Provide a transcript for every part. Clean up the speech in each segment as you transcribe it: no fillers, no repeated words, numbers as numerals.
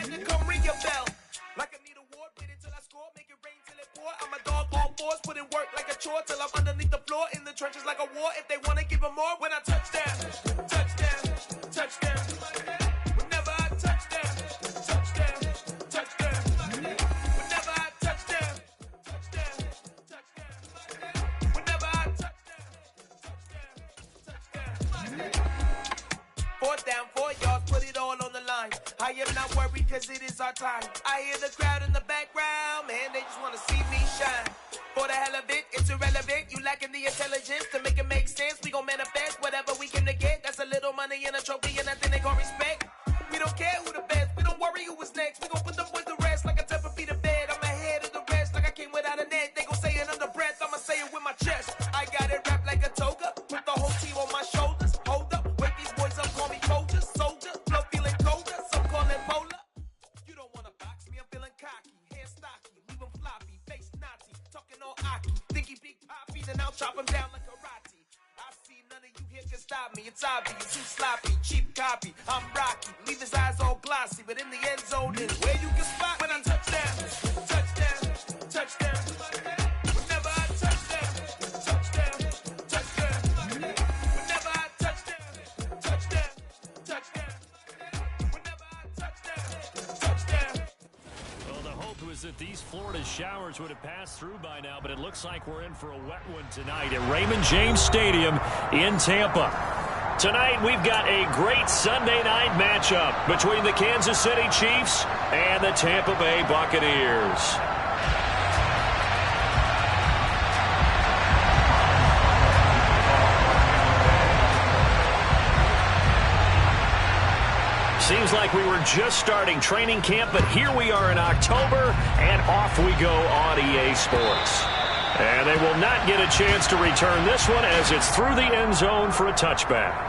had to come ring your bell. Like I need a award, wait until I score, make it rain till it pour. I'm a dog on fours, put in work like a chore till I'm underneath the floor, in the trenches like a war. If they wanna give them more, when I touch down, touchdown, touchdown. Whenever I touch down, touchdown, touchdown. Whenever I touch down, touchdown, touchdown. Whenever I touch down, touchdown, touchdown. 4th down, 4 yards, put it all on the line. I am not worried cause it is our time. I hear the crowd in the background, man, they just wanna see me shine. For the hell of it, it's irrelevant. You lacking the intelligence to make it make sense. We gon' manifest whatever we came to get. That's a little money and a trophy and nothing they gon' respect. We don't care who the best, we don't worry who was next. We gon' put them boys to rest like a 10 feet of bed. I'm ahead of the rest like I came without a net. They gon' say it under breath, I'ma say it with my chest. I got it wrapped like a toga, put the whole team on my shoulders. Hold up, wake these boys up, call me soldier, soldier. Flow feeling colder, some call it polar. You don't wanna box me, I'm feeling cocky. Hair stocky, leave him floppy, face naughty. Talking all aki, think he big poppy, then I'll chop him down like karate. I see none of you here can stop me. It's obvious, too sloppy, cheap copy. I'm Rocky, leave his eyes all glossy, but in the end zone is where you can spot when I touch down, touchdown, touchdown. Whenever I touch down, touchdown, touchdown. Whenever I touch down, touchdown, touchdown. Whenever I touch down, touchdown. Well, the hope was that these Florida showers would have passed through by now, but it looks like we're in for a wet one tonight at Raymond James Stadium in Tampa. Tonight, we've got a great Sunday night matchup between the Kansas City Chiefs and the Tampa Bay Buccaneers. Seems like we were just starting training camp, but here we are in October, and off we go on EA Sports. And they will not get a chance to return this one as it's through the end zone for a touchback.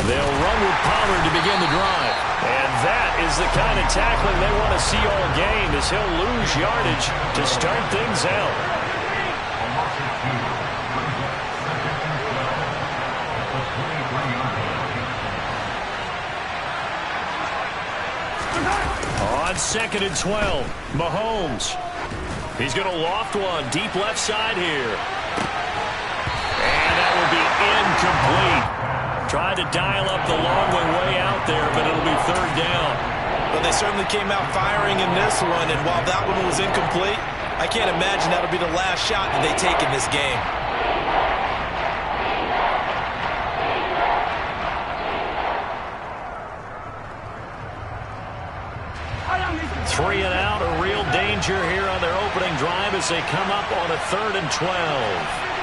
They'll run with Pollard to begin the drive. And that is the kind of tackling they want to see all game, as he'll lose yardage to start things out. On 2nd and 12, Mahomes. He's going to loft one deep left side here. And that will be incomplete. Tried to dial up the long way out there, but it'll be 3rd down. But they certainly came out firing in this one, and while that one was incomplete, I can't imagine that'll be the last shot that they take in this game. 3 and out, a real danger here on their opening drive as they come up on a 3rd and 12.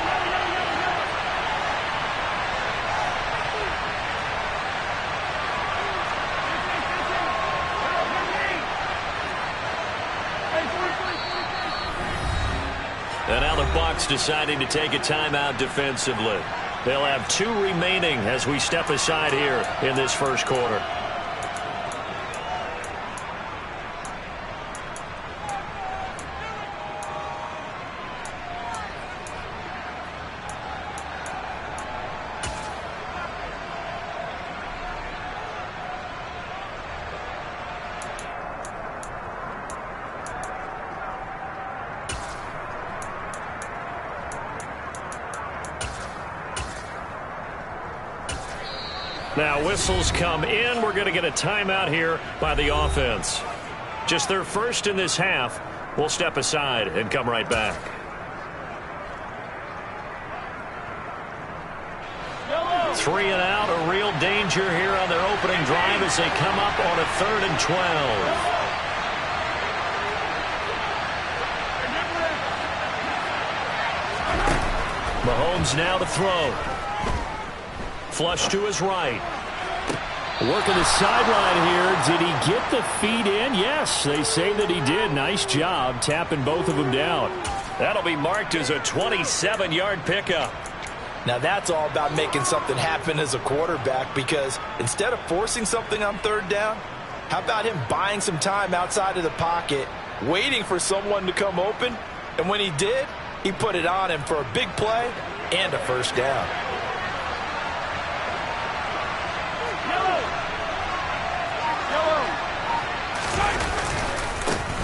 And now the Bucs deciding to take a timeout defensively. They'll have 2 remaining as we step aside here in this first quarter. Now whistles come in. We're going to get a timeout here by the offense. Just their first in this half. We'll step aside and come right back. Three and out, a real danger here on their opening drive as they come up on a 3rd and 12. Mahomes now to throw. Flush to his right. Working the sideline here. Did he get the feet in? Yes, they say that he did. Nice job tapping both of them down. That'll be marked as a 27-yard pickup. Now that's all about making something happen as a quarterback, because instead of forcing something on third down, how about him buying some time outside of the pocket, waiting for someone to come open, and when he did, he put it on him for a big play and a first down.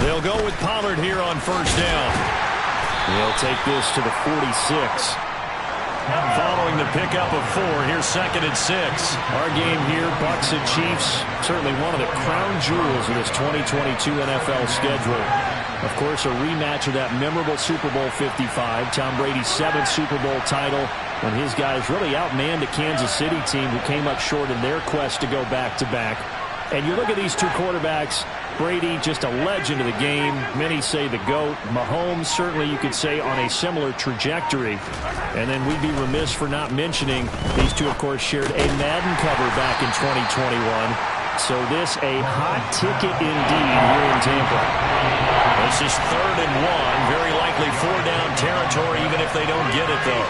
They'll go with Pollard here on first down. He'll take this to the 46. Following the pickup of 4, here's 2nd and 6. Our game here, Bucs and Chiefs, certainly one of the crown jewels of this 2022 NFL schedule. Of course, a rematch of that memorable Super Bowl 55, Tom Brady's 7th Super Bowl title, when his guys really outmanned the Kansas City team who came up short in their quest to go back-to-back. And you look at these two quarterbacks, Brady, just a legend of the game. Many say the GOAT. Mahomes, certainly you could say on a similar trajectory. And then we'd be remiss for not mentioning these two, of course, shared a Madden cover back in 2021. So this a hot ticket indeed here in Tampa. This is 3rd and 1. Very likely 4-down territory, even if they don't get it, though.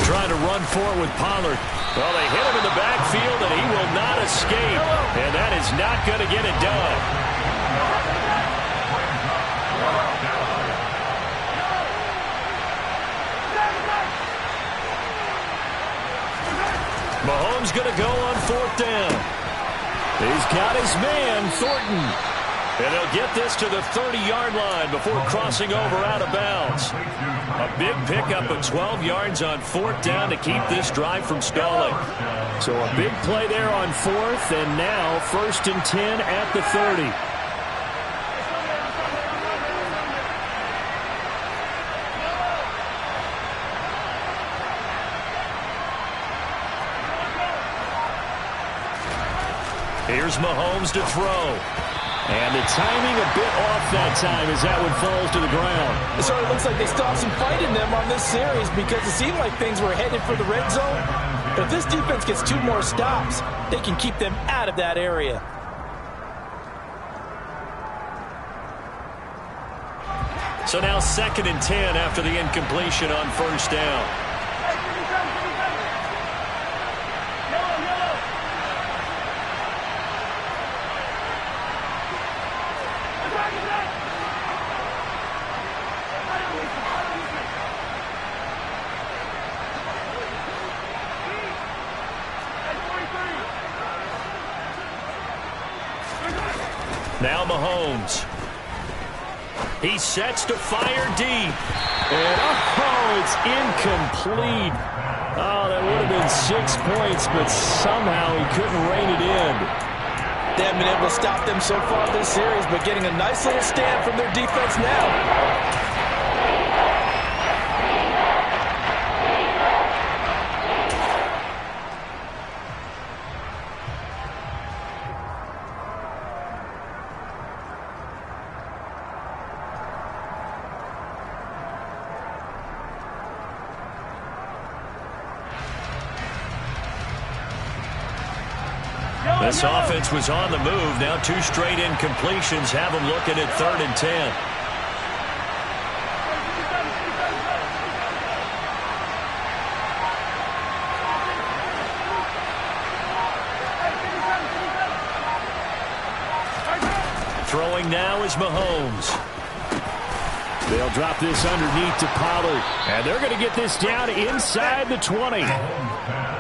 Trying to run for it with Pollard. Well, they hit him in the backfield, and he will not escape. And that is not going to get it done. Mahomes going to go on 4th down. He's got his man, Thornton. And they'll get this to the 30-yard line before crossing over out of bounds. A big pickup of 12 yards on 4th down to keep this drive from stalling. So a big play there on 4th, and now 1st and 10 at the 30. Here's Mahomes to throw. And the timing a bit off that time as that one falls to the ground. It sort of looks like they still have some fight in them on this series, because it seemed like things were headed for the red zone. But if this defense gets 2 more stops, they can keep them out of that area. So now 2nd and 10 after the incompletion on 1st down. Now Mahomes. He sets to fire deep. And it's incomplete. Oh, that would have been 6 points, but somehow he couldn't rein it in. They haven't been able to stop them so far this series, but getting a nice little stand from their defense now. This offense was on the move. Now 2 straight incompletions have them looking at 3rd and 10. Throwing now is Mahomes. They'll drop this underneath to Pollard. And they're going to get this down inside the 20.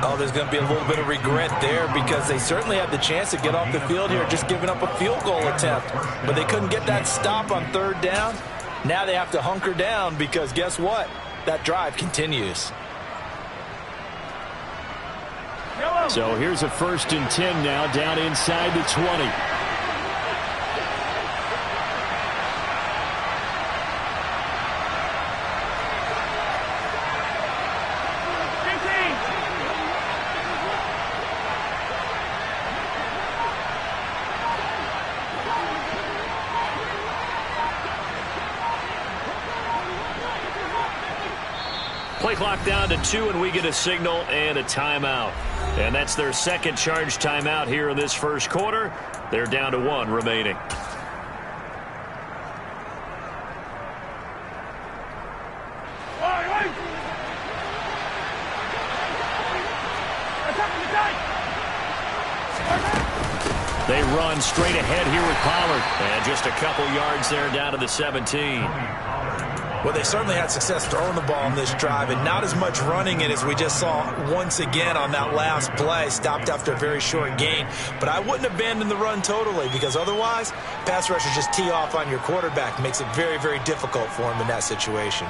Oh, there's going to be a little bit of regret there, because they certainly had the chance to get off the field here, just giving up a field goal attempt. But they couldn't get that stop on 3rd down. Now they have to hunker down, because guess what? That drive continues. So here's a 1st and 10 now down inside the 20. Play clock down to 2, and we get a signal and a timeout. And that's their second charge timeout here in this first quarter. They're down to 1 remaining. They run straight ahead here with Pollard. And just a couple yards there down to the 17. Well, they certainly had success throwing the ball in this drive, and not as much running it as we just saw once again on that last play. Stopped after a very short gain. But I wouldn't abandon the run totally, because otherwise, pass rushers just tee off on your quarterback. Makes it very, very difficult for him in that situation.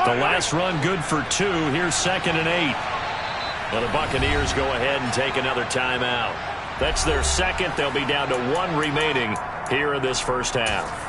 The last run good for 2. Here's 2nd and 8. Well, the Buccaneers go ahead and take another timeout. That's their second. They'll be down to 1 remaining here in this first half.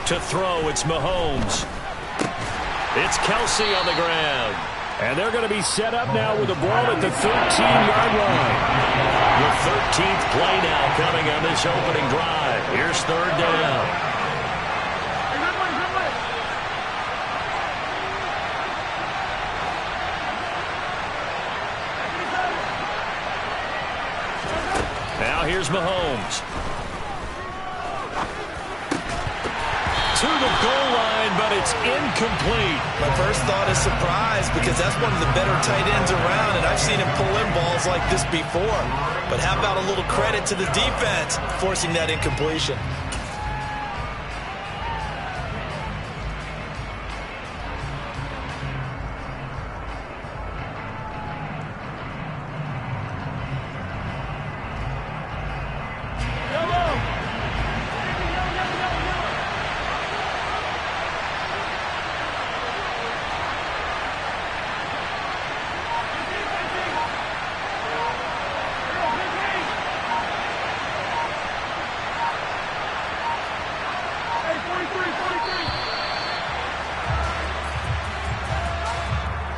To throw, it's Mahomes. It's Kelsey on the ground. And they're going to be set up now with the ball at the 13-yard line. The 13th play now coming on this opening drive. Here's 3rd down. Now here's Mahomes. To the goal line, but it's incomplete. My first thought is surprise, because that's one of the better tight ends around, and I've seen him pull in balls like this before. But how about a little credit to the defense forcing that incompletion?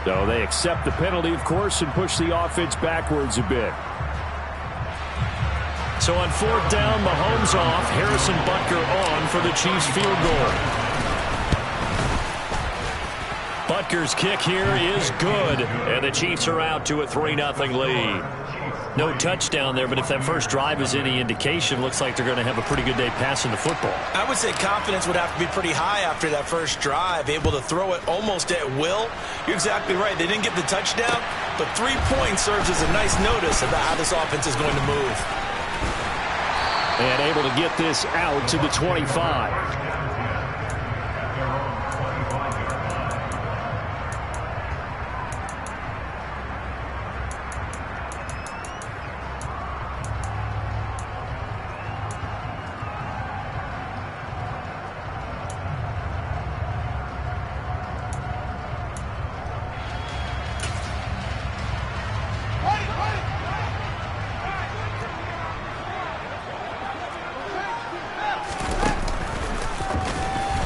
So they accept the penalty, of course, and push the offense backwards a bit. So on 4th down, Mahomes off, Harrison Butker on for the Chiefs field goal. Butker's kick here is good, and the Chiefs are out to a 3-0 lead. No touchdown there, but if that first drive is any indication, looks like they're going to have a pretty good day passing the football. I would say confidence would have to be pretty high after that first drive, able to throw it almost at will. You're exactly right. They didn't get the touchdown, but 3 points serves as a nice notice about how this offense is going to move. And able to get this out to the 25.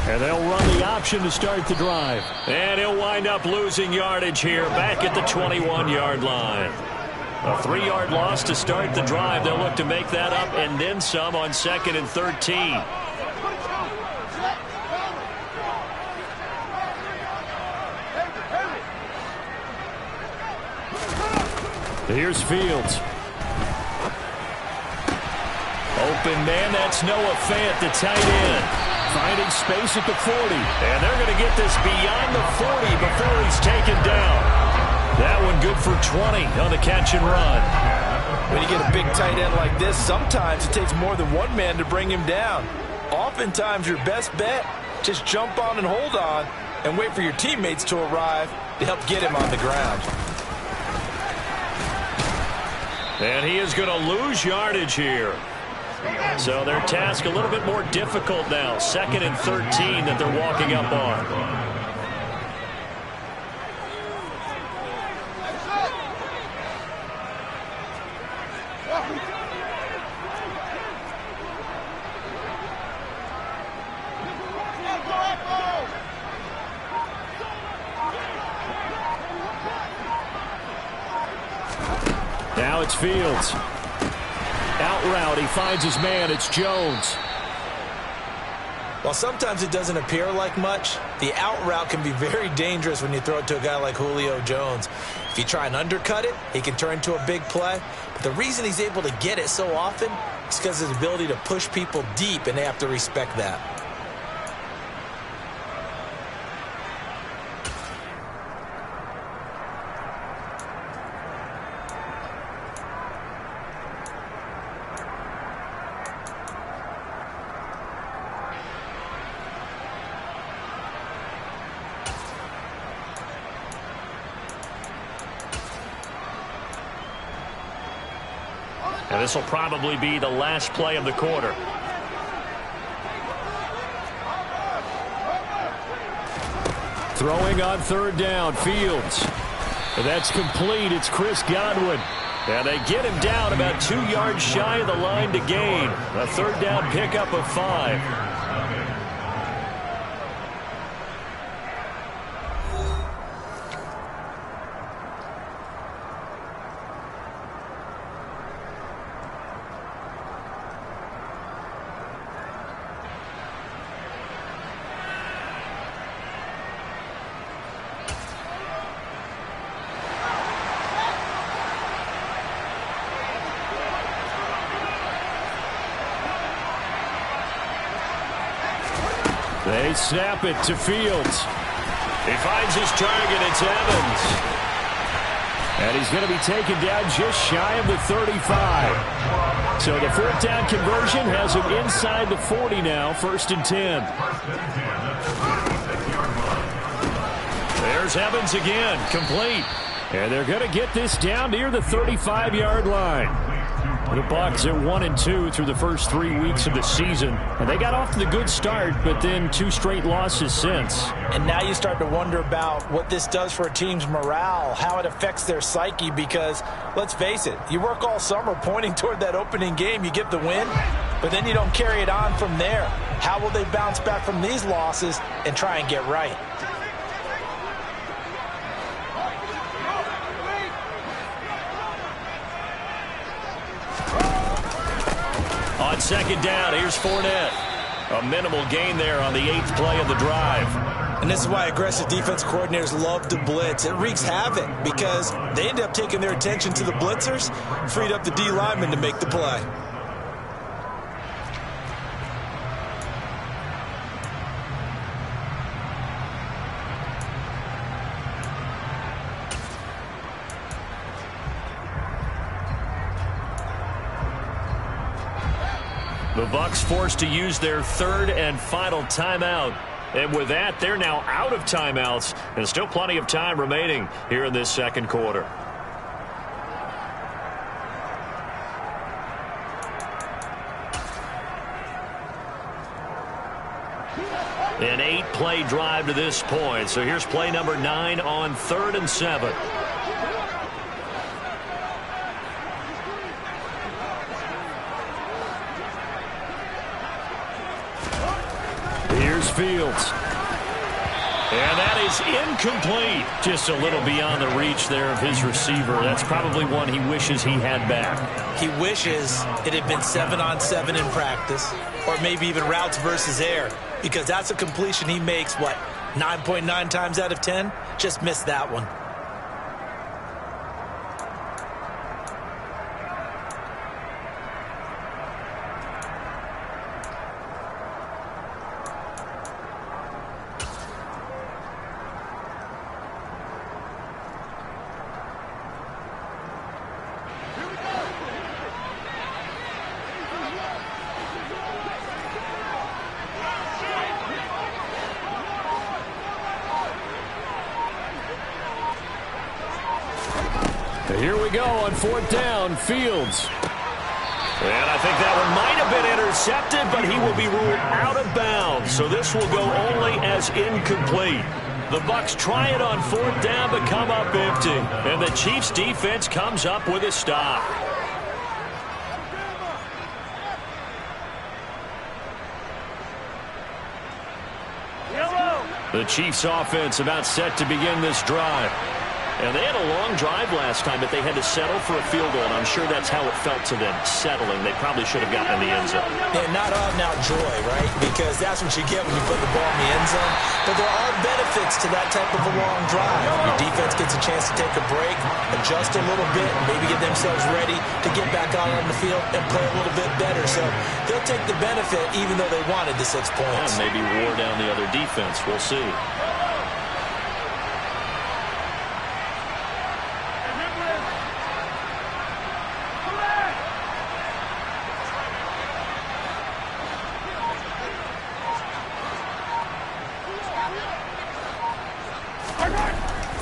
And they'll run the option to start the drive. And he'll wind up losing yardage here back at the 21-yard line. A 3-yard loss to start the drive. They'll look to make that up and then some on 2nd and 13. Here's Fields. Open man, that's Noah Fant, the tight end. Finding space at the 40. And they're going to get this beyond the 40 before he's taken down. That one good for 20 on the catch and run. When you get a big tight end like this, sometimes it takes more than one man to bring him down. Oftentimes your best bet, just jump on and hold on and wait for your teammates to arrive to help get him on the ground. And he is going to lose yardage here. So their task a little bit more difficult now. 2nd and 13 that they're walking up on. Now it's Fields. Out route, he finds his man. It's Jones. While sometimes it doesn't appear like much, the out route can be very dangerous when you throw it to a guy like Julio Jones. If you try and undercut it, he can turn into a big play. But the reason he's able to get it so often is because of his ability to push people deep, and they have to respect that. And this will probably be the last play of the quarter. Throwing on 3rd down, Fields. And that's complete. It's Chris Godwin. And they get him down about 2 yards shy of the line to gain. A 3rd down pickup of 5. They snap it to Fields. He finds his target. It's Evans. And he's going to be taken down just shy of the 35. So the 4th down conversion has him inside the 40 now. 1st and 10. There's Evans again. Complete. And they're going to get this down near the 35-yard line. The Bucs are 1-2 through the first 3 weeks of the season. And they got off to the good start, but then 2 straight losses since. And now you start to wonder about what this does for a team's morale, how it affects their psyche, because, let's face it, you work all summer pointing toward that opening game, you get the win, but then you don't carry it on from there. How will they bounce back from these losses and try and get right? On 2nd down, here's Fournette. A minimal gain there on the 8th play of the drive. And this is why aggressive defense coordinators love to blitz. It wreaks havoc because they end up taking their attention to the blitzers, freed up the D lineman to make the play. The Bucs forced to use their 3rd and final timeout. And with that, they're now out of timeouts. And still plenty of time remaining here in this 2nd quarter. An 8-play drive to this point. So here's play number 9 on 3rd and 7. Here's Fields. And that is incomplete. Just a little beyond the reach there of his receiver. That's probably one he wishes he had back. He wishes it had been 7-on-7 in practice, or maybe even routes versus air, because that's a completion he makes, 9.9 times out of 10? Just missed that one. Here we go on 4th down, Fields. And I think that one might have been intercepted, but he will be ruled out of bounds. So this will go only as incomplete. The Bucs try it on 4th down, but come up empty. And the Chiefs defense comes up with a stop. The Chiefs offense about set to begin this drive. And they had a long drive last time, but they had to settle for a field goal, and I'm sure that's how it felt to them, settling. They probably should have gotten in the end zone. Yeah, not out-and-out joy, right? Because that's what you get when you put the ball in the end zone. But there are benefits to that type of a long drive. Your defense gets a chance to take a break, adjust a little bit, maybe get themselves ready to get back out on the field and play a little bit better. So they'll take the benefit even though they wanted the 6 points. Yeah, maybe wore down the other defense. We'll see.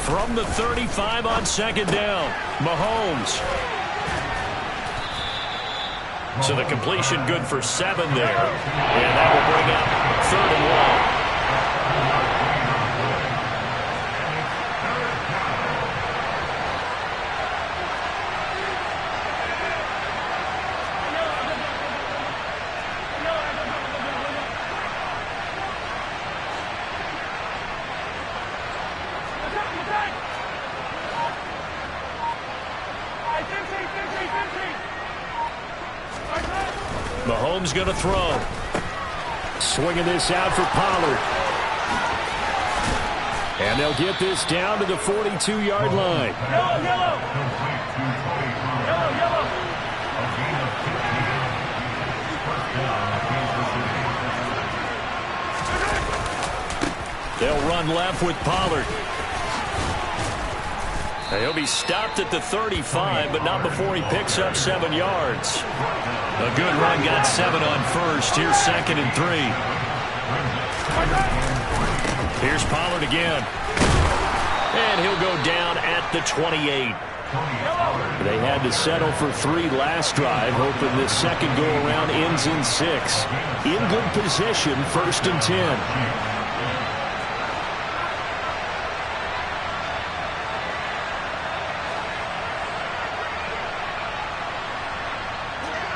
From the 35 on 2nd down, Mahomes. So the completion good for 7 there. And that will bring up 3rd and long. Mahomes going to throw. Swinging this out for Pollard. And they'll get this down to the 42-yard line. Yellow. They'll run left with Pollard. He'll be stopped at the 35, but not before he picks up 7 yards. A good run, got 7 on first. Here's 2nd and 3. Here's Pollard again. And he'll go down at the 28. They had to settle for 3 last drive, hoping this second go-around ends in 6. In good position, 1st and 10.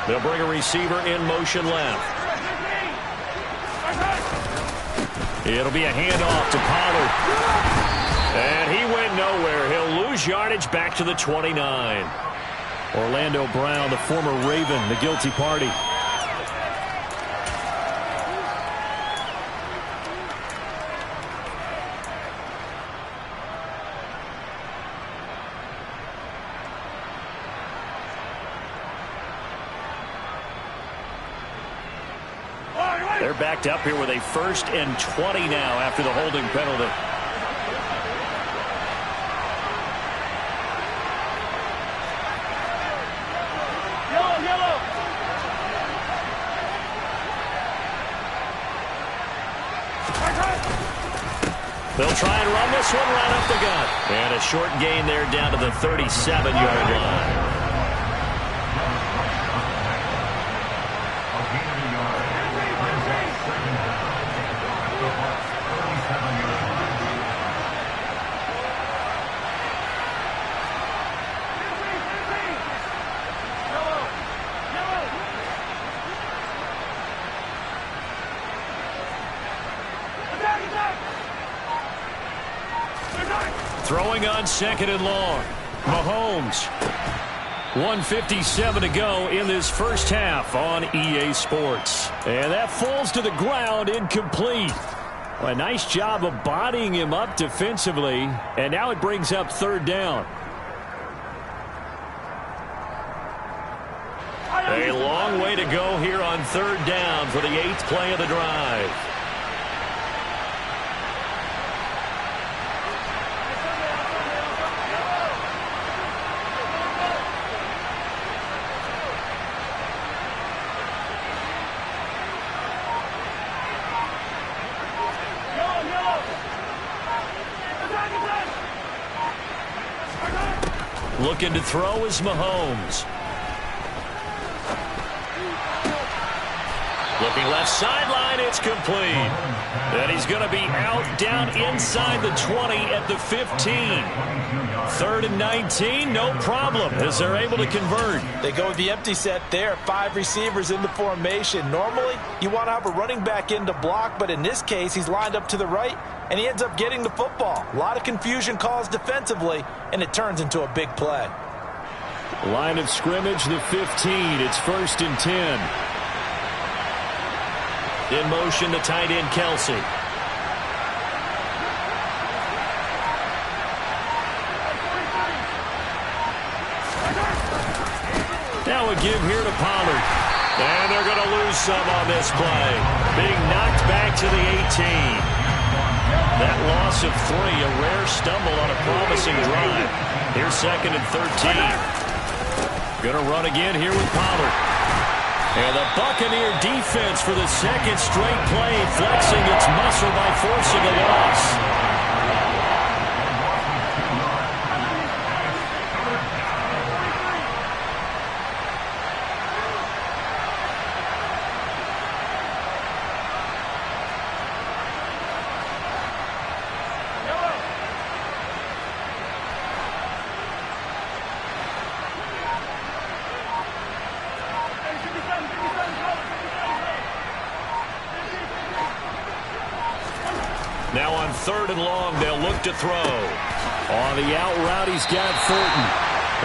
They'll bring a receiver in motion left. It'll be a handoff to Pollard. And he went nowhere. He'll lose yardage back to the 29. Orlando Brown, the former Raven, the guilty party. They're backed up here with a 1st and 20 now after the holding penalty. Yellow. They'll try and run this one right up the gut. And a short gain there down to the 37-yard line. Throwing on 2nd and long. Mahomes. 1:57 to go in this first half on EA Sports. And that falls to the ground, incomplete. Well, a nice job of bodying him up defensively. And now it brings up 3rd down. A long way to go here on 3rd down for the 8th play of the drive. Looking to throw is Mahomes. Looking left sideline, it's complete. And he's going to be out down inside the 20 at the 15. 3rd and 19, no problem, as they're able to convert. They go with the empty set there, 5 receivers in the formation. Normally, you want to have a running back in to block, but in this case, he's lined up to the right, and he ends up getting the football. A lot of confusion caused defensively, and it turns into a big play. Line of scrimmage, the 15. It's 1st and 10. In motion, the tight end, Kelsey. Now a give here to Pollard. And they're going to lose some on this play. Being knocked back to the 18. That loss of 3, a rare stumble on a promising drive. Here's 2nd and 13. Going to run again here with Pollard. And the Buccaneer defense for the 2nd straight play, flexing its muscle by forcing a loss. Now on 3rd and long, they'll look to throw. On the out route, he's got Fulton.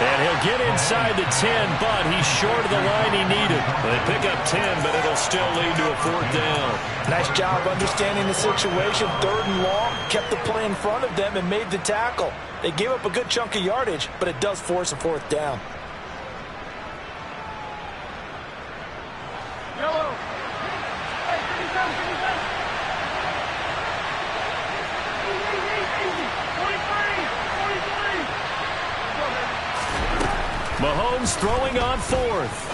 And he'll get inside the 10, but he's short of the line he needed. They pick up 10, but it'll still lead to a 4th down. Nice job understanding the situation. 3rd and long, kept the play in front of them and made the tackle. They gave up a good chunk of yardage, but it does force a 4th down. Mahomes throwing on 4th.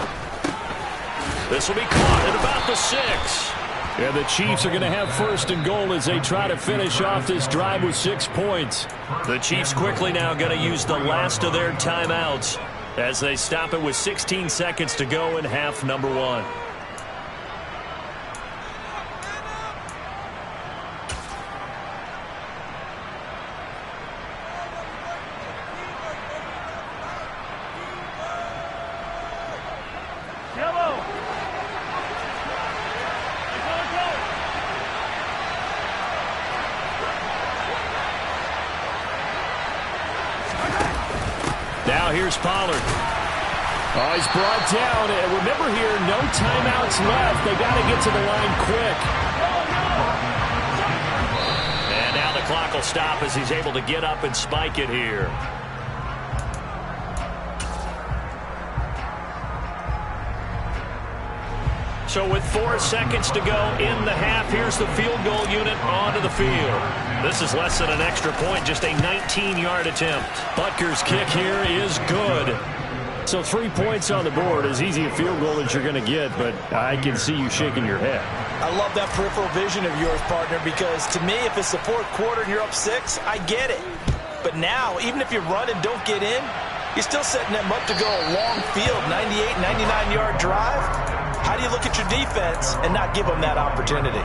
This will be caught at about the 6. And the Chiefs are going to have 1st and goal as they try to finish off this drive with 6 points. The Chiefs quickly now going to use the last of their timeouts as they stop it with 16 seconds to go in half number 1. Now here's Pollard. Oh, he's brought down. And remember here, no timeouts left. They got to get to the line quick. And now the clock will stop as he's able to get up and spike it here. So with 4 seconds to go in the half, here's the field goal unit onto the field. This is less than an extra point, just a 19-yard attempt. Butker's kick here is good. So 3 points on the board, as easy a field goal as you're going to get, but I can see you shaking your head. I love that peripheral vision of yours, partner, because to me, if it's the 4th quarter and you're up 6, I get it. But now, even if you run and don't get in, you're still setting them up to go a long field, 98, 99-yard drive. How do you look at your defense and not give them that opportunity?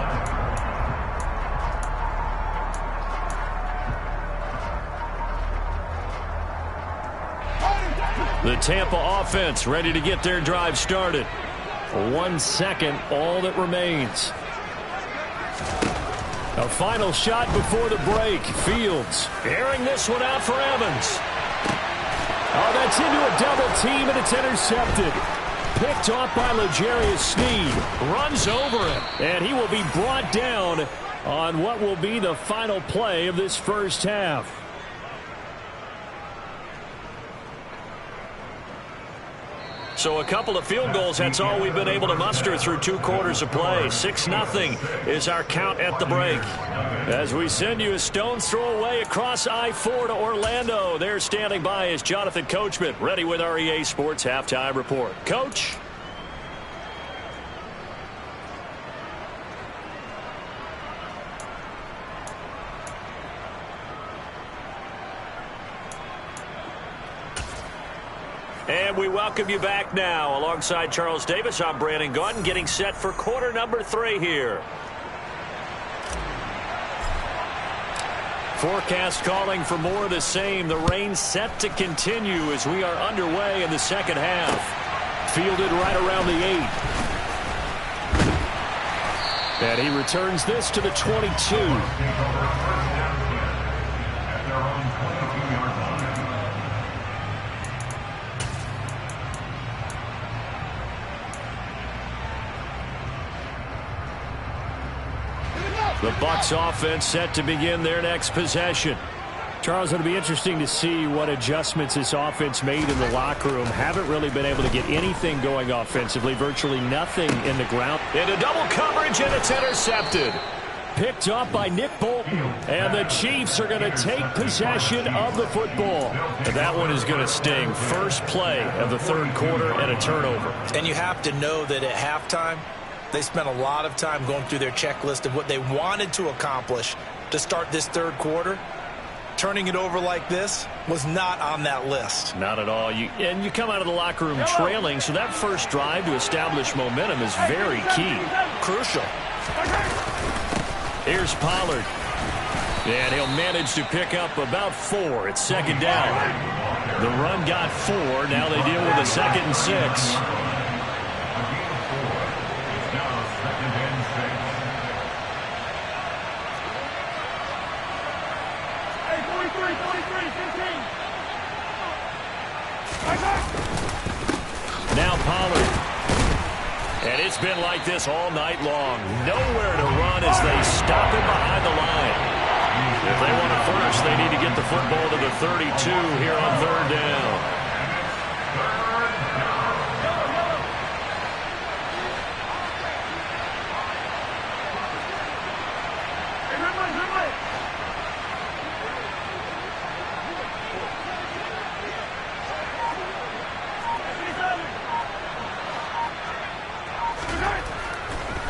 The Tampa offense ready to get their drive started. 1 second, all that remains. A final shot before the break. Fields airing this one out for Evans. Oh, that's into a double team, and it's intercepted. Picked off by L'Jarius Sneed. Runs over him. And he will be brought down on what will be the final play of this first half. So a couple of field goals, that's all we've been able to muster through 2 quarters of play. 6-0 is our count at the break. As we send you a stone's throw away across I-4 to Orlando. There standing by is Jonathan Coachman, ready with our EA Sports Halftime Report. Coach? And we welcome you back now. Alongside Charles Davis, I'm Brandon Gaudin, getting set for quarter number 3 here. Forecast calling for more of the same. The rain set to continue as we are underway in the second half. Fielded right around the 8. And he returns this to the 22. The Bucs offense set to begin their next possession. Charles, it'll be interesting to see what adjustments this offense made in the locker room. Haven't really been able to get anything going offensively. Virtually nothing in the ground. Into double coverage, and it's intercepted. Picked up by Nick Bolton. And the Chiefs are going to take possession of the football. And that one is going to sting. First play of the third quarter and a turnover. And you have to know that at halftime, they spent a lot of time going through their checklist of what they wanted to accomplish to start this third quarter. Turning it over like this was not on that list. Not at all. You come out of the locker room trailing, so that first drive to establish momentum is very key. Crucial. Here's Pollard. And he'll manage to pick up about 4. It's second down. The run got 4. Now they deal with a 2nd and 6. Now Pollard. And it's been like this all night long. Nowhere to run as they stop him behind the line. If they want it first, they need to get the football to the 32 here on third down.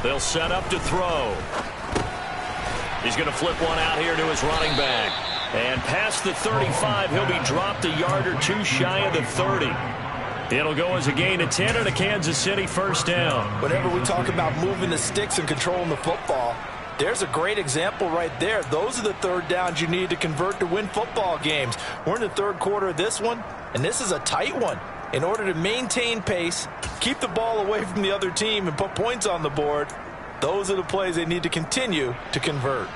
They'll set up to throw. He's going to flip one out here to his running back. And past the 35, he'll be dropped a yard or 2 shy of the 30. It'll go as a gain of 10 and a Kansas City first down. Whenever we talk about moving the sticks and controlling the football, there's a great example right there. Those are the third downs you need to convert to win football games. We're in the third quarter of this one, and this is a tight one. In order to maintain pace, keep the ball away from the other team, and put points on the board, those are the plays they need to continue to convert.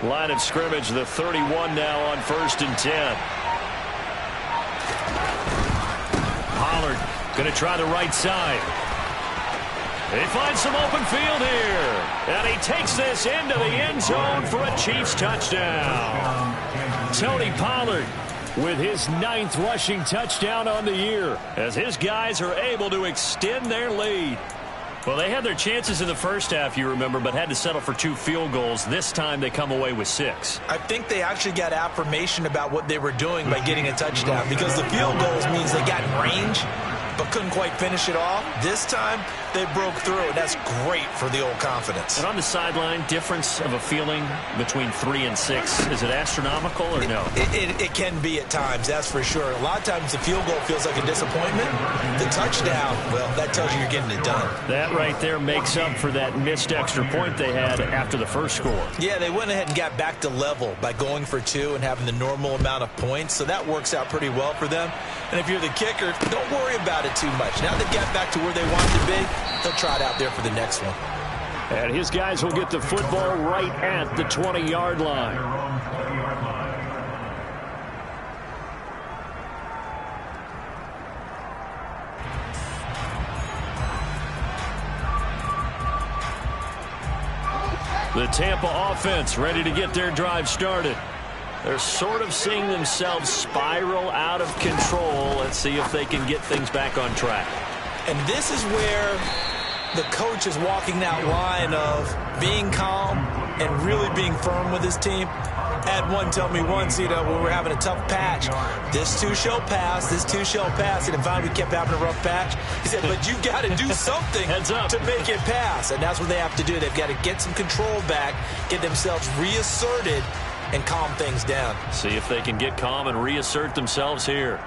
Line of scrimmage, the 31 now on 1st and 10. Pollard going to try the right side. He finds some open field here. And he takes this into the end zone for a Chiefs touchdown. Tony Pollard with his 9th rushing touchdown on the year as his guys are able to extend their lead. Well, they had their chances in the first half, you remember, but had to settle for 2 field goals. This time they come away with 6. I think they actually got affirmation about what they were doing by getting a touchdown, because the field goals means they got in range but couldn't quite finish it off. This time they broke through, and that's great for the old confidence. And on the sideline, difference of a feeling between 3 and 6, is it astronomical or no? It can be at times, that's for sure. A lot of times the field goal feels like a disappointment. The touchdown, well, that tells you you're getting it done. That right there makes up for that missed extra point they had after the first score. Yeah, they went ahead and got back to level by going for 2 and having the normal amount of points, so that works out pretty well for them. And if you're the kicker, don't worry about it too much. Now they get back to where they want to be, they'll try it out there for the next one. And his guys will get the football right at the 20-yard line. The Tampa offense ready to get their drive started. They're sort of seeing themselves spiral out of control. Let's see if they can get things back on track. And this is where the coach is walking that line of being calm and really being firm with his team. Had one tell me once, when we were having a tough patch, this too shall pass, this too shall pass. And finally we kept having a rough patch. He said, but you've got to do something to make it pass. And that's what they have to do. They've got to get some control back, get themselves reasserted, and calm things down. See if they can get calm and reassert themselves here.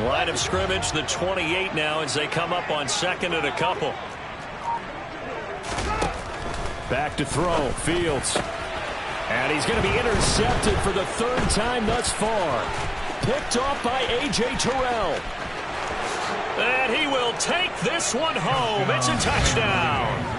Line of scrimmage, the 28 now as they come up on second and a couple. Back to throw, Fields. And he's going to be intercepted for the third time thus far. Picked off by A.J. Terrell. And he will take this one home. It's a touchdown.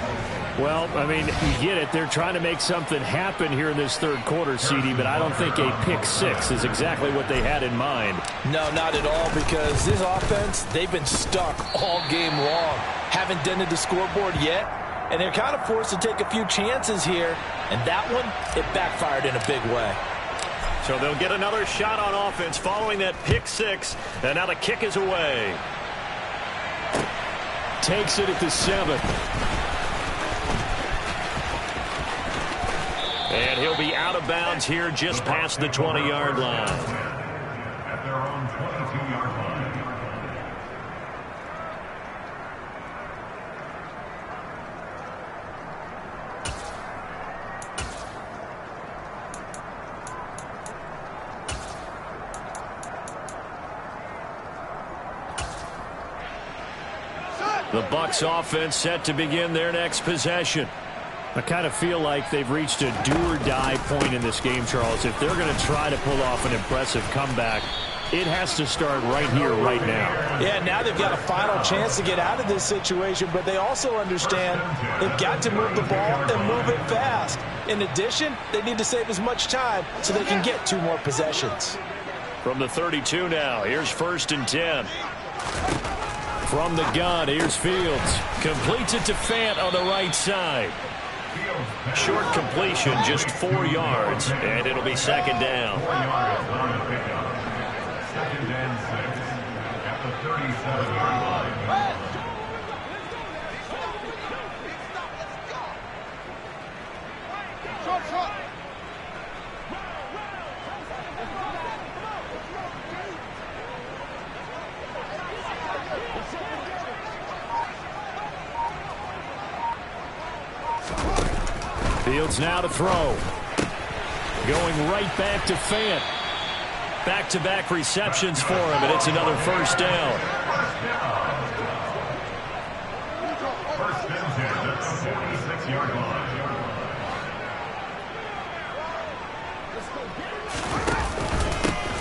Well, I mean, you get it. They're trying to make something happen here in this third quarter, CD, but I don't think a pick six is exactly what they had in mind. No, not at all, because this offense, they've been stuck all game long. Haven't dented the scoreboard yet, and they're kind of forced to take a few chances here, and that one, it backfired in a big way. So they'll get another shot on offense following that pick six, and now the kick is away. Takes it at the 7. And he'll be out of bounds here just past the 20-yard line. At their own 22-yard line. The Bucs offense set to begin their next possession. I kind of feel like they've reached a do-or-die point in this game, Charles. If they're going to try to pull off an impressive comeback, it has to start right here, right now. Yeah, now they've got a final chance to get out of this situation, but they also understand they've got to move the ball and move it fast. In addition, they need to save as much time so they can get 2 more possessions. From the 32 now, here's 1st and 10. From the gun, here's Fields. Completes it to Fant on the right side. Short completion, just 4 yards, and it'll be 2nd down. 4 yards on the pickup. 2nd and 6 at the 37-yard line. Fields now to throw. Going right back to Fant. Back-to-back receptions for him, and it's another 1st down. First and 10 at the 46-yard line.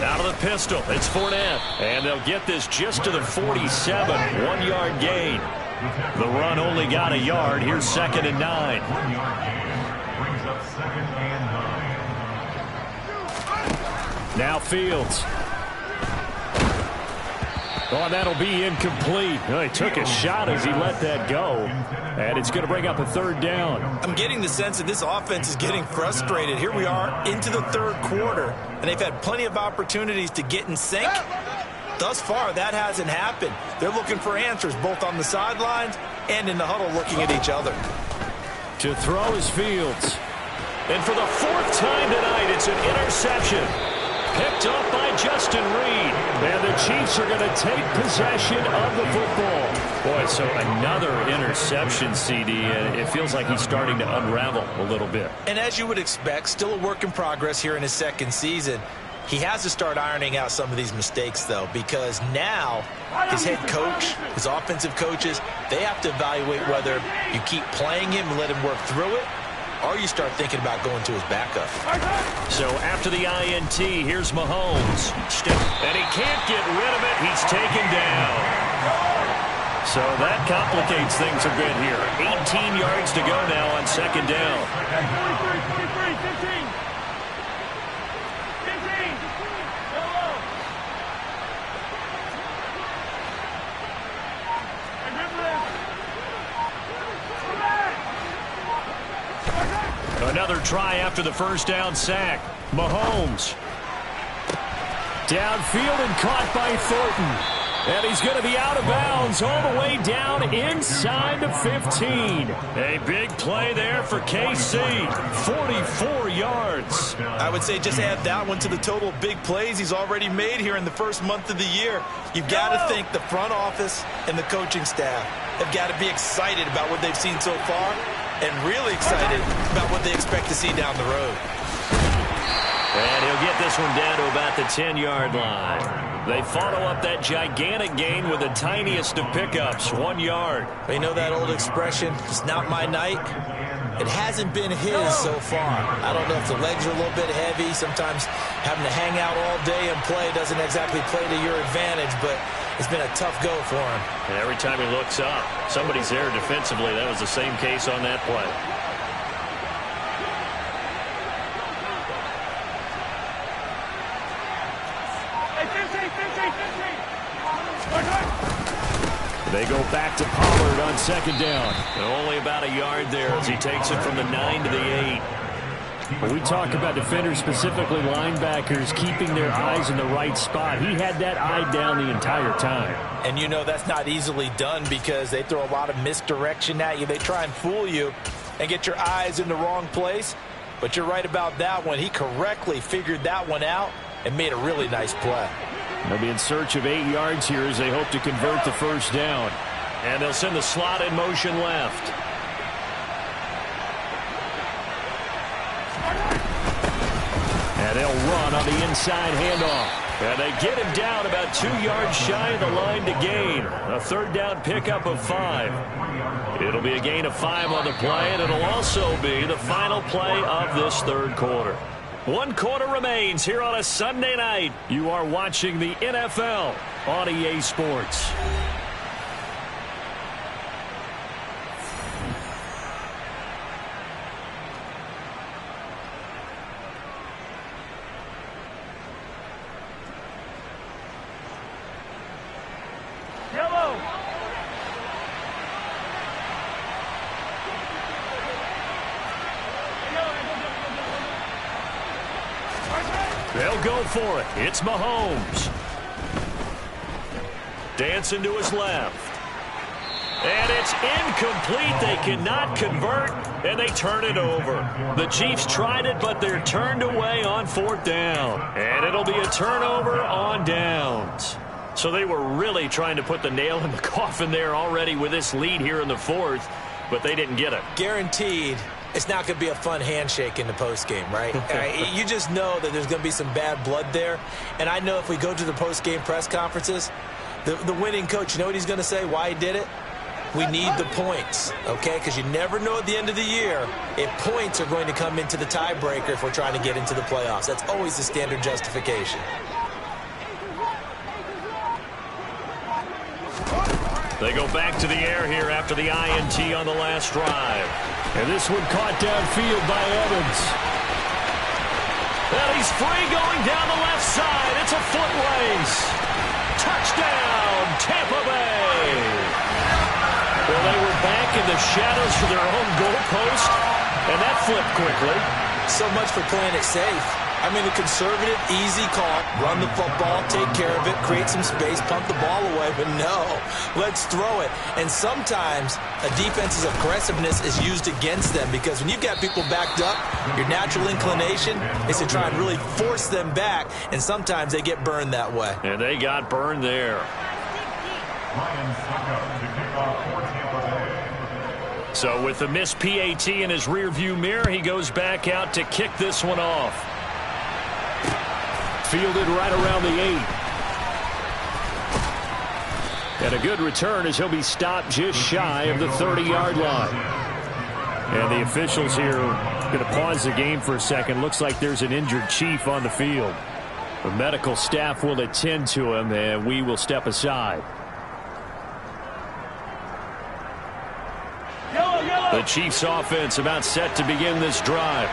Out of the pistol, it's Fournette. And they'll get this just to the 47, 1-yard gain. The run only got a yard. Here's 2nd and 9. 1-yard gain brings up 2nd and 9. Now Fields. Oh, that'll be incomplete. Oh, he took a shot as he let that go. And it's going to bring up a 3rd down. I'm getting the sense that this offense is getting frustrated. Here we are into the 3rd quarter, and they've had plenty of opportunities to get in sync. Thus far, that hasn't happened. They're looking for answers both on the sidelines and in the huddle looking at each other. To throw is Fields. And for the 4th time tonight, it's an interception. Picked up by Justin Reed. And the Chiefs are going to take possession of the football. Boy, so another interception, CD, and it feels like he's starting to unravel a little bit. And as you would expect, still a work in progress here in his 2nd season. He has to start ironing out some of these mistakes, though, because now his head coach, his offensive coaches, they have to evaluate whether you keep playing him and let him work through it, or you start thinking about going to his backup. So after the INT, here's Mahomes. And he can't get rid of it. He's taken down. So that complicates things a bit here. 18 yards to go now on 2nd down. 15. Another try after the 1st down sack. Mahomes. Downfield and caught by Thornton. And he's going to be out of bounds all the way down inside the 15. A big play there for KC. 44 yards. I would say just add that one to the total of big plays he's already made here in the first month of the year. You've got to think the front office and the coaching staff have got to be excited about what they've seen so far and really excited about what they expect to see down the road. And he'll get this one down to about the 10-yard line. They follow up that gigantic gain with the tiniest of pickups, 1 yard. You know that old expression, it's not my night? It hasn't been his so far. I don't know if the legs are a little bit heavy. Sometimes having to hang out all day and play doesn't exactly play to your advantage, but it's been a tough go for him. And every time he looks up, somebody's there defensively. That was the same case on that play. They go back to Pollard on second down. And only about a yard there as he takes it from the 9 to the 8. When we talk about defenders, specifically linebackers, keeping their eyes in the right spot, he had that eye down the entire time. And you know that's not easily done because they throw a lot of misdirection at you. They try and fool you and get your eyes in the wrong place. But you're right about that one. He correctly figured that one out and made a really nice play. They'll be in search of 8 yards here as they hope to convert the first down. And they'll send the slot in motion left. And they'll run on the inside handoff. And they get him down about 2 yards shy of the line to gain. A third down pickup of 5. It'll be a gain of 5 on the play, and it'll also be the final play of this third quarter. 1 quarter remains here on a Sunday night. You are watching the NFL on EA Sports. Yellow. They'll go for it. It's Mahomes. Dancing to his left. And it's incomplete. They cannot convert, and they turn it over. The Chiefs tried it, but they're turned away on 4th down. And it'll be a turnover on downs. So they were really trying to put the nail in the coffin there already with this lead here in the 4th, but they didn't get it. Guaranteed it's not going to be a fun handshake in the postgame, right? You just know that there's going to be some bad blood there. And I know if we go to the postgame press conferences, the winning coach, you know what he's going to say, why he did it? We need the points, okay? Because you never know at the end of the year if points are going to come into the tiebreaker if we're trying to get into the playoffs. That's always the standard justification. They go back to the air here after the INT on the last drive. And this one caught downfield by Evans. And he's free going down the left side. It's a foot race. Touchdown, Tampa Bay. Well, they were back in the shadows for their own goalpost, and that flipped quickly. So much for playing it safe. I mean, the conservative, easy call, run the football, take care of it, create some space, punt the ball away, but no, let's throw it. And sometimes a defense's aggressiveness is used against them because when you've got people backed up, your natural inclination is to try and really force them back, and sometimes they get burned that way. And they got burned there. Lions stuck up to kick off for Tampa Bay. So with the missed PAT in his rearview mirror, he goes back out to kick this one off. Fielded right around the 8. And a good return as he'll be stopped just shy of the 30-yard line. And the officials here are going to pause the game for a second. Looks like there's an injured Chief on the field. The medical staff will attend to him, and we will step aside. The Chiefs offense about set to begin this drive.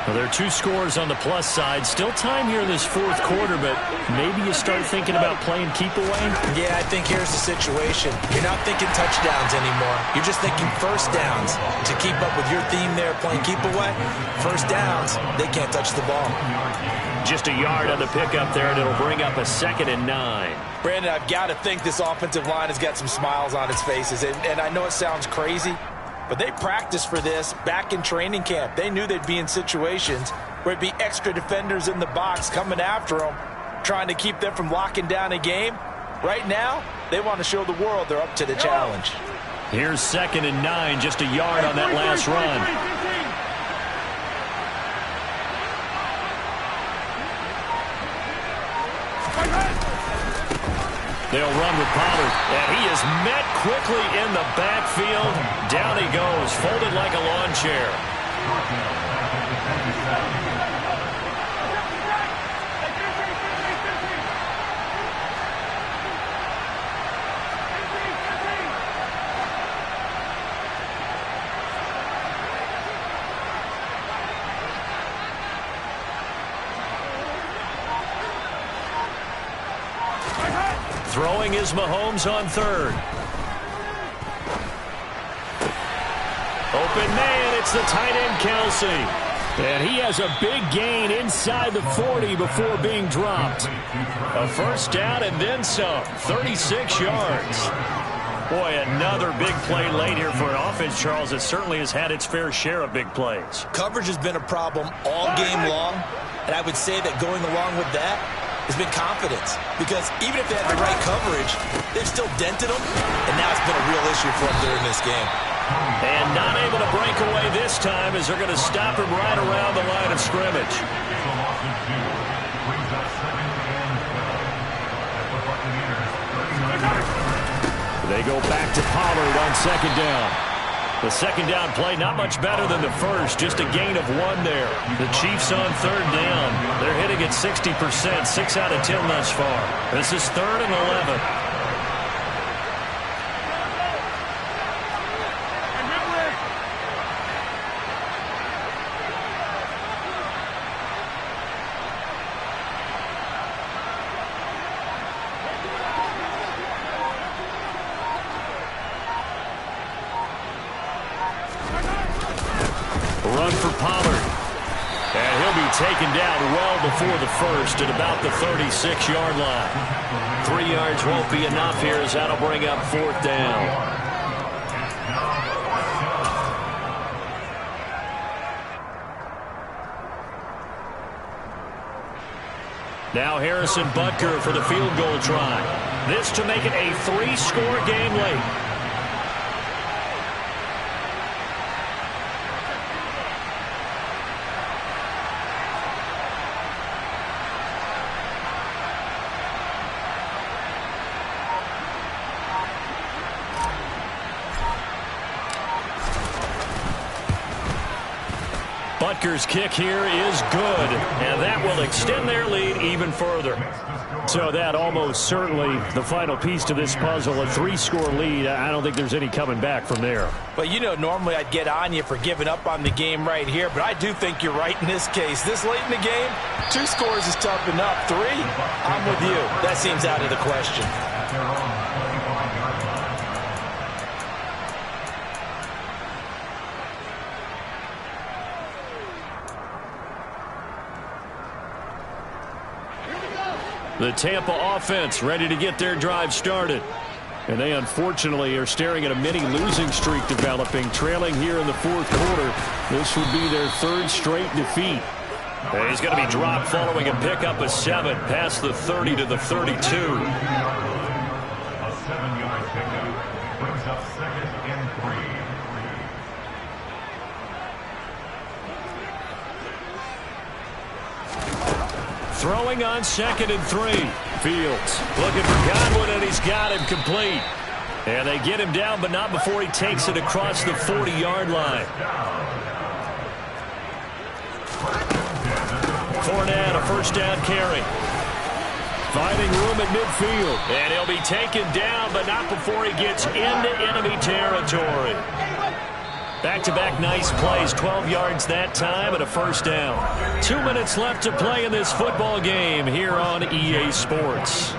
Well, there are 2 scores on the plus side. Still time here in this 4th quarter, but maybe you start thinking about playing keep away? Yeah, I think here's the situation. You're not thinking touchdowns anymore. You're just thinking first downs. To keep up with your theme there, playing keep away, first downs, they can't touch the ball. Just a yard on the pickup there, and it'll bring up a 2nd and 9. Brandon, I've got to think this offensive line has got some smiles on its faces. And I know it sounds crazy, but they practiced for this back in training camp. They knew they'd be in situations where it'd be extra defenders in the box coming after them, trying to keep them from locking down a game. Right now, they want to show the world they're up to the challenge. Here's 2nd and 9, just a yard on that last run. They'll run with Pollard, and he is met quickly in the backfield. Down he goes, folded like a lawn chair. Throwing is Mahomes on 3rd. Open man, it's the tight end Kelsey. And he has a big gain inside the 40 before being dropped. A 1st down and then some, 36 yards. Boy, another big play late here for an offense, Charles, that certainly has had its fair share of big plays. Coverage has been a problem all game long, and I would say that going along with that has been confidence, because even if they had the right coverage, they've still dented them, and now it's been a real issue for them during this game. And not able to break away this time as they're going to stop him right around the line of scrimmage. They go back to Pollard on 2nd down. The 2nd down play, not much better than the first, just a gain of 1 there. The Chiefs on 3rd down. They're hitting at 60%, 6 out of 10 thus far. This is 3rd and 11. Run for Pollard. And he'll be taken down well before the first at about the 36-yard line. 3 yards won't be enough here as that'll bring up 4th down. Now Harrison Butker for the field goal try. This to make it a 3-score game late. Butker's kick here is good, and that will extend their lead even further. So that almost certainly the final piece to this puzzle, a 3-score lead. I don't think there's any coming back from there. But, you know, normally I'd get on you for giving up on the game right here, but I do think you're right in this case. This late in the game, 2 scores is tough enough. 3, I'm with you. That seems out of the question. The Tampa offense ready to get their drive started. And they unfortunately are staring at a mini losing streak developing, trailing here in the 4th quarter. This would be their 3rd straight defeat. And he's going to be dropped following a pickup of 7 past the 30 to the 32. A 7-yard pickup brings up 2nd and 3. Throwing on 2nd and 3. Fields looking for Godwin, and he's got him complete. And they get him down, but not before he takes it across the 40-yard line. Fournette, a 1st down carry. Finding room at midfield. And he'll be taken down, but not before he gets into enemy territory. Back-to-back nice plays, 12 yards that time and a 1st down. 2 minutes left to play in this football game here on EA Sports.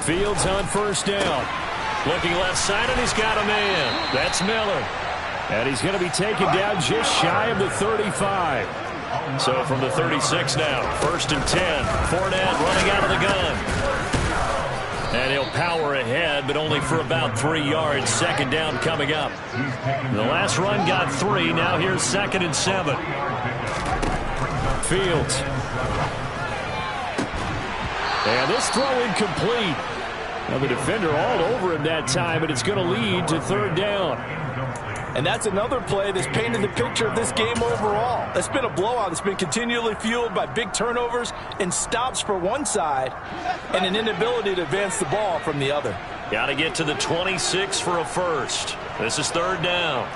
Fields on 1st down. Looking left side, and he's got a man. That's Miller. And he's going to be taken down just shy of the 35. So from the 36 now, 1st and 10. Fournette running out of the gun. And he'll power ahead, but only for about 3 yards. 2nd down coming up. The last run got 3. Now here's 2nd and 7. Fields. And this throw incomplete. Now the defender all over him that time, but it's going to lead to 3rd down. And that's another play that's painted the picture of this game overall. It's been a blowout. It's been continually fueled by big turnovers and stops for one side and an inability to advance the ball from the other. Got to get to the 26 for a first. This is 3rd down.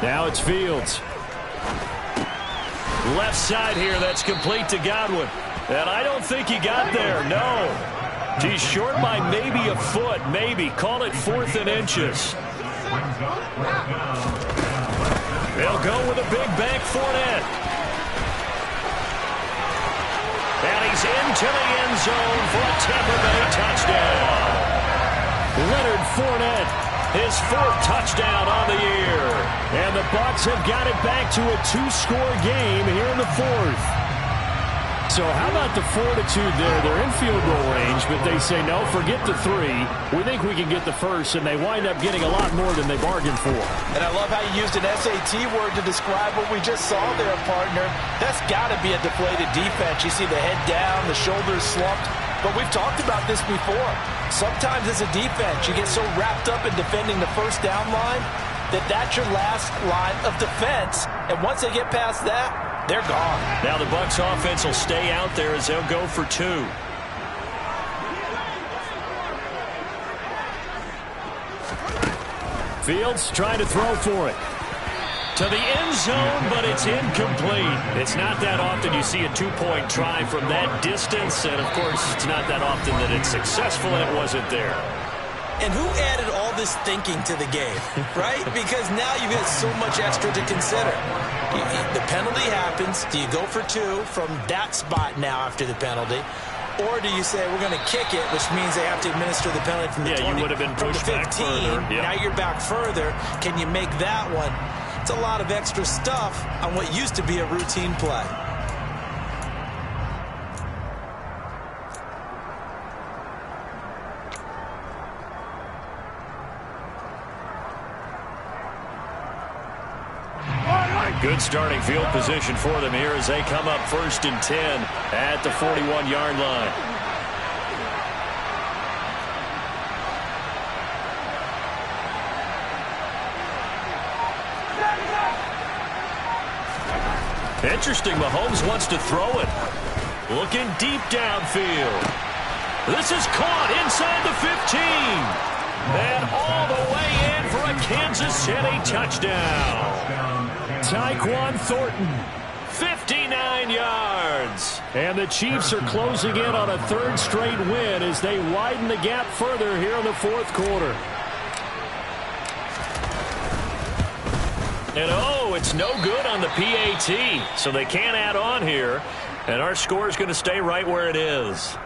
Now it's Fields. Left side here, that's complete to Godwin. And I don't think he got there, no. He's short by maybe a foot, maybe. Call it 4th and inches. They'll go with a big bank Fournette. And he's into the end zone for a Tampa Bay touchdown. Leonard Fournette, his 4th touchdown on the year. And the Bucs have got it back to a 2-score game here in the 4th. So how about the fortitude there? They're in field goal range, but they say, no, forget the 3. We think we can get the first, and they wind up getting a lot more than they bargained for. And I love how you used an SAT word to describe what we just saw there, partner. That's got to be a deflated defense. You see the head down, the shoulders slumped. But we've talked about this before. Sometimes as a defense, you get so wrapped up in defending the first down line that that's your last line of defense. And once they get past that, they're gone. Now the Bucs offense will stay out there as they'll go for 2. Fields trying to throw for it. To the end zone, but it's incomplete. It's not that often you see a 2-point try from that distance. And, of course, it's not that often that it's successful, and it wasn't there. And who added all this thinking to the game, right? Because now you've got so much extra to consider. The penalty happens. Do you go for 2 from that spot now after the penalty? Or do you say, we're going to kick it, which means they have to administer the penalty from the 20, you would have been pushed from the 15. Back further. Yep. Now you're back further. Can you make that one? It's a lot of extra stuff on what used to be a routine play. Good starting field position for them here as they come up 1st and 10 at the 41-yard line. Interesting, Mahomes wants to throw it. Looking deep downfield. This is caught inside the 15. And all the way in for a Kansas City touchdown. Tyquan Thornton, 59 yards. And the Chiefs are closing in on a 3rd straight win as they widen the gap further here in the 4th quarter. And it's no good on the PAT, so they can't add on here. And our score is going to stay right where it is.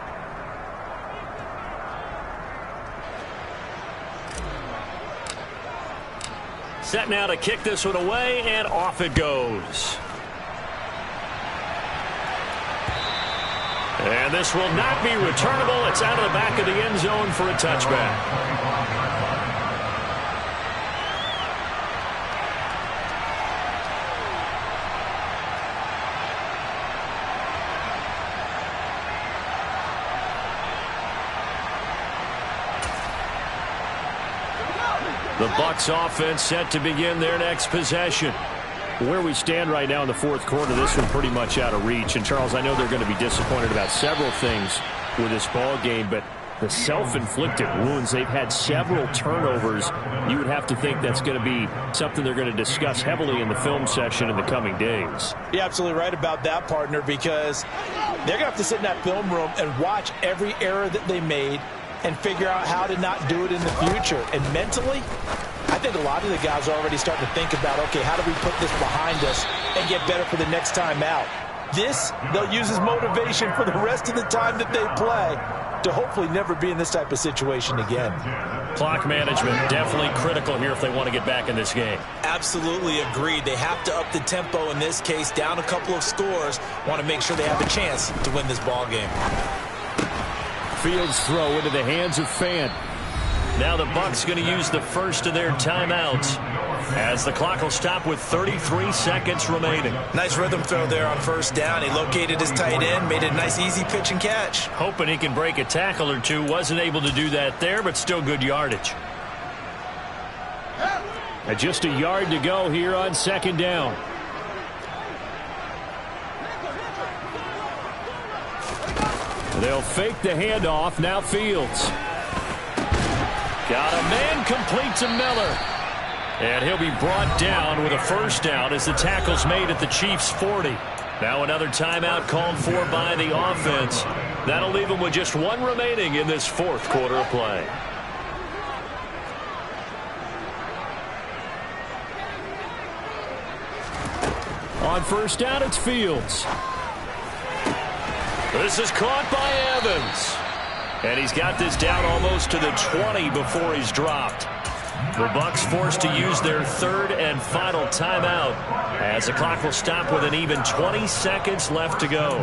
Set now to kick this one away, and off it goes. And this will not be returnable. It's out of the back of the end zone for a touchback. The Bucs offense set to begin their next possession. Where we stand right now in the 4th quarter, this one pretty much out of reach. And, Charles, I know they're going to be disappointed about several things with this ball game, but the self-inflicted wounds, they've had several turnovers. You would have to think that's going to be something they're going to discuss heavily in the film session in the coming days. You're absolutely right about that, partner, because they're going to have to sit in that film room and watch every error that they made and figure out how to not do it in the future. And mentally, I think a lot of the guys are already starting to think about, okay, how do we put this behind us and get better for the next time out? this, they'll use as motivation for the rest of the time that they play to hopefully never be in this type of situation again. Clock management definitely critical here if they want to get back in this game. Absolutely agreed. They have to up the tempo in this case, down a couple of scores. Want to make sure they have a chance to win this ball game. Fields throw into the hands of Fant. Now the Bucs going to use the first of their timeouts as the clock will stop with 33 seconds remaining. Nice rhythm throw there on first down. He located his tight end, made it a nice easy pitch and catch. Hoping he can break a tackle or two. Wasn't able to do that there, but still good yardage. And just a yard to go here on second down. They'll fake the handoff. Now Fields. Got a man complete to Miller. And he'll be brought down with a first down as the tackle's made at the Chiefs' 40. Now another timeout called for by the offense. That'll leave them with just one remaining in this fourth quarter of play. On first down, it's Fields. This is caught by Evans. And he's got this down almost to the 20 before he's dropped. The Bucs forced to use their third and final timeout as the clock will stop with an even 20 seconds left to go.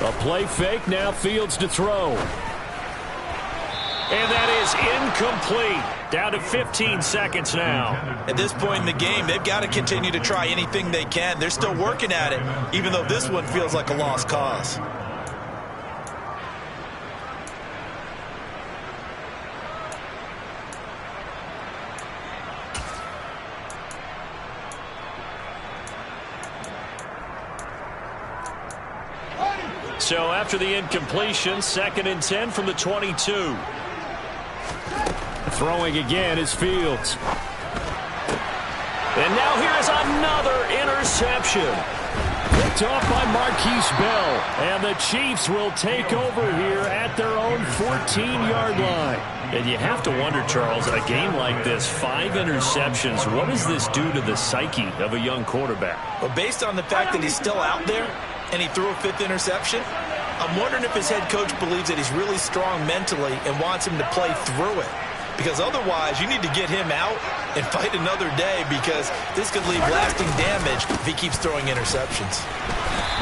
A play fake, now Fields to throw. And that is incomplete. Down to 15 seconds now. At this point in the game, they've got to continue to try anything they can. They're still working at it, even though this one feels like a lost cause. So after the incompletion, 2nd and 10 from the 22. Throwing again is Fields. And now here is another interception. Picked off by Marquise Bell. And the Chiefs will take over here at their own 14-yard line. And you have to wonder, Charles, a game like this, 5 interceptions, what does this do to the psyche of a young quarterback? Well, based on the fact that he's still out there and he threw a 5th interception, I'm wondering if his head coach believes that he's really strong mentally and wants him to play through it. Because otherwise, you need to get him out and fight another day, because this could leave lasting damage if he keeps throwing interceptions.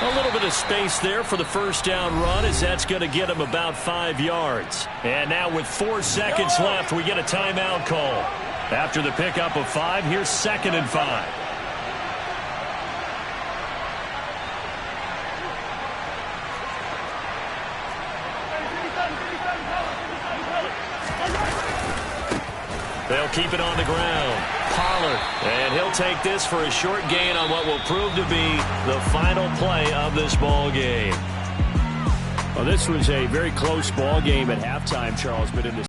A little bit of space there for the first down run, as that's going to get him about 5 yards. And now with 4 seconds left, we get a timeout call. After the pickup of 5, here's 2nd and 5. They'll keep it on the ground. Pollard. And he'll take this for a short gain on what will prove to be the final play of this ball game. Well, this was a very close ball game at halftime, Charles, but in the